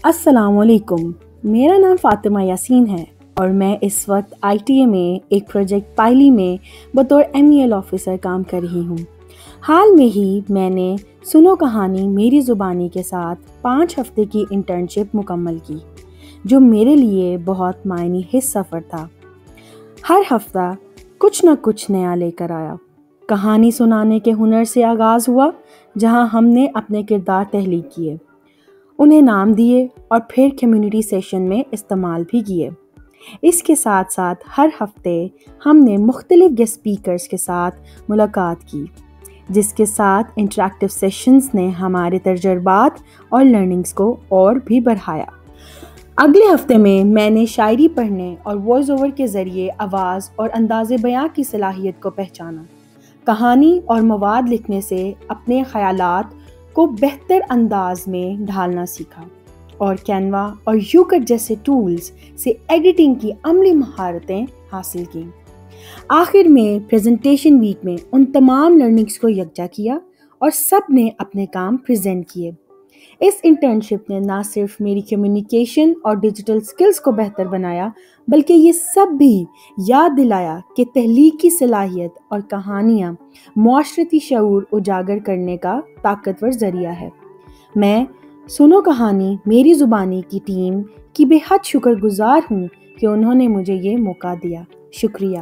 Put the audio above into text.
السلام علیکم، میرا نام فاطمہ یاسین ہے اور میں اس وقت ITA میں ایک پروجیکٹ پائلی میں بطور MEL آفیسر کام کر رہی ہوں۔ حال میں ہی میں نے سنو کہانی میری زبانی کے ساتھ 5 ہفتے کی انٹرنشپ مکمل کی، جو میرے لیے بہت معنی خیز سفر تھا۔ ہر ہفتہ کچھ نہ کچھ نیا لے کر آیا۔ کہانی سنانے کے ہنر سے آغاز ہوا، جہاں ہم نے اپنے کردار تخلیق کیے، انہیں نام دیے اور پھر کمیونٹی سیشن میں استعمال بھی کیے۔ اس کے ساتھ ساتھ ہر ہفتے ہم نے مختلف گیسٹ اسپیکرز کے ساتھ ملاقات کی، جس کے ساتھ انٹریکٹیو سیشنز نے ہمارے تجربات اور لرننگز کو اور بھی بڑھایا۔ اگلے ہفتے میں نے شاعری پڑھنے اور وائس اوور کے ذریعے آواز اور انداز بیاں کی صلاحیت کو پہچانا۔ کہانی اور مواد لکھنے سے اپنے خیالات کو بہتر انداز میں ڈھالنا سیکھا اور کینوا اور یوکٹ جیسے ٹولز سے ایڈیٹنگ کی عملی مہارتیں حاصل کیں۔ آخر میں پریزنٹیشن ویک میں ان تمام لرننگز کو یکجا کیا اور سب نے اپنے کام پریزنٹ کیے۔ اس انٹرنشپ نے نہ صرف میری کمیونیکیشن اور ڈیجیٹل سکلز کو بہتر بنایا، بلکہ یہ سب بھی یاد دلایا کہ تخلیقی صلاحیت اور کہانیاں معاشرتی شعور اجاگر کرنے کا طاقتور ذریعہ ہے۔ میں سنو کہانی میری زبانی کی ٹیم کی بے حد شکر گزار ہوں کہ انہوں نے مجھے یہ موقع دیا۔ شکریہ۔